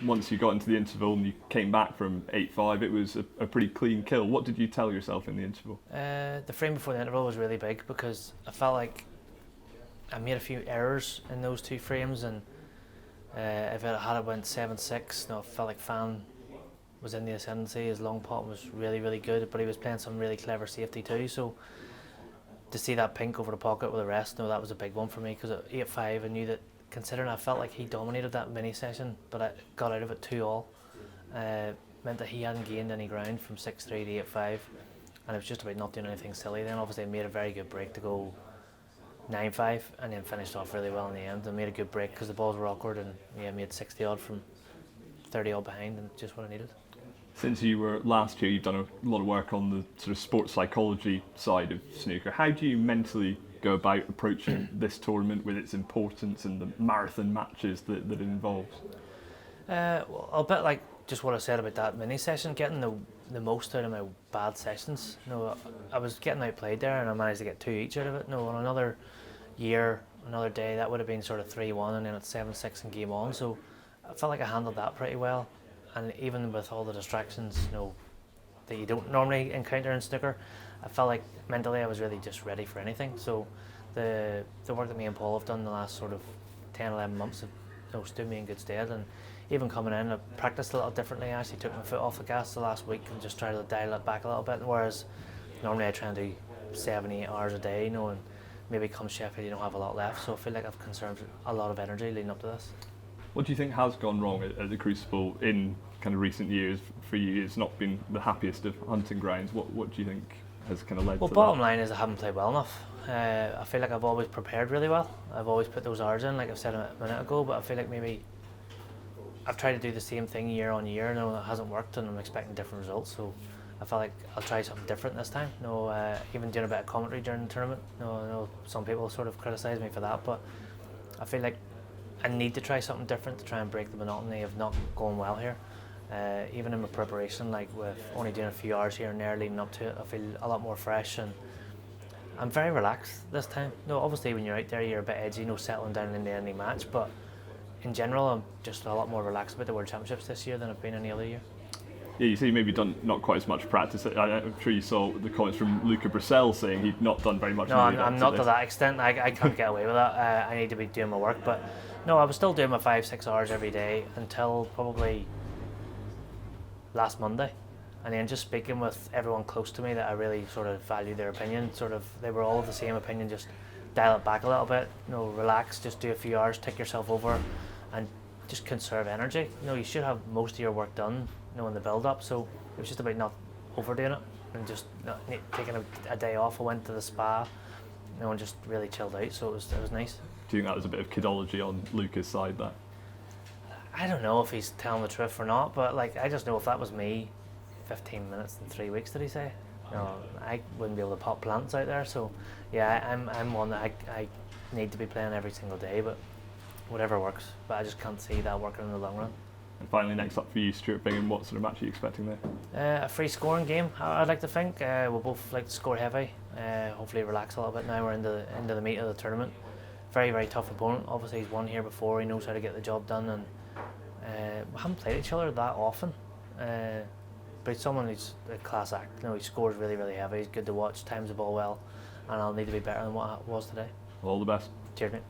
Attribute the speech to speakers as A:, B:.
A: once you got into the interval and you came back from 8-5, it was a pretty clean kill. What did you tell yourself in the interval?
B: The frame before the interval was really big because I felt like I made a few errors in those two frames, and if it had went 7-6, I felt like Fan was in the ascendancy. His long pot was really, really good, but he was playing some really clever safety too. So to see that pink over the pocket with the rest, that was a big one for me, because at 8-5 I knew that, considering I felt like he dominated that mini session, but I got out of it 2-all, meant that he hadn't gained any ground from 6-3 to 8-5, and it was just about not doing anything silly. Then obviously I made a very good break to go 9-5, and then finished off really well in the end. I made a good break because the balls were awkward, and yeah, made 60 odd from 30 odd behind, and just what I needed.
A: Since you were last year, you've done a lot of work on the sort of sports psychology side of snooker. How do you mentally go about approaching this tournament with its importance and the marathon matches that it involves?
B: Well, a bit like just what I said about that mini session, getting the most out of my bad sessions. I was getting outplayed there, and I managed to get 2 each out of it. On another year, another day, that would have been sort of 3-1, and then it's 7-6 and game on. So I felt like I handled that pretty well. And even with all the distractions, that you don't normally encounter in snooker, I felt like mentally I was really just ready for anything. So the work that me and Paul have done the last sort of 10-11 months have stood me in good stead. And even coming in, I practiced a little differently. I actually took my foot off the gas the last week and just tried to dial it back a little bit. Whereas normally I try and do 7-8 hours a day, and maybe come Sheffield you don't have a lot left. So I feel like I've conserved a lot of energy leading up to this.
A: What do you think has gone wrong at the Crucible in kind of recent years for you? It's not been the happiest of hunting grounds. What do you think has kind of led to that?
B: Well, bottom line is I haven't played well enough. I feel like I've always prepared really well. I've always put those hours in, like I've said a minute ago, but I feel like maybe I've tried to do the same thing year on year, and it hasn't worked, and I'm expecting different results. So I felt like I'll try something different this time. Even doing a bit of commentary during the tournament. I know some people sort of criticise me for that, but I feel like I need to try something different to try and break the monotony of not going well here. Even in my preparation, like with only doing a few hours here and there leading up to it, I feel a lot more fresh, and I'm very relaxed this time. Obviously when you're out there you're a bit edgy, settling down into any match, but in general I'm just a lot more relaxed about the World Championships this year than I've been any other year.
A: Yeah, you see, you've maybe done not quite as much practice. I'm sure you saw the comments from Luca Brissell saying he'd not done very much.
B: No, I'm not to that extent. I can't get away with that. I need to be doing my work, but no, I was still doing my 5-6 hours every day until probably last Monday, and then just speaking with everyone close to me that I really sort of value their opinion. They were all of the same opinion. Just dial it back a little bit. Relax. Just do a few hours. Take yourself over, and just conserve energy. You should have most of your work done, in the build up. So it was just about not overdoing it and just taking a day off. I went to the spa, and just really chilled out. So it was nice.
A: Do you think that was a bit of kidology on Luca's side there?
B: I don't know if he's telling the truth or not, but I just know if that was me, 15 minutes in 3 weeks, did he say? I wouldn't be able to pop plants out there. So yeah, I'm one that I need to be playing every single day, but whatever works. But I just can't see that working in the long run.
A: And finally, next up for you, Stuart Bingham, what sort of match are you expecting there?
B: A free scoring game, I'd like to think. We'll both like to score heavy. Hopefully relax a little bit now we're into the meat of the tournament. Very, very tough opponent. Obviously he's won here before, he knows how to get the job done, and we haven't played each other that often. But he's someone who's a class act. He scores really, really heavy. He's good to watch, times the ball well, and I'll need to be better than what I was today.
A: All the best.
B: Cheers, mate.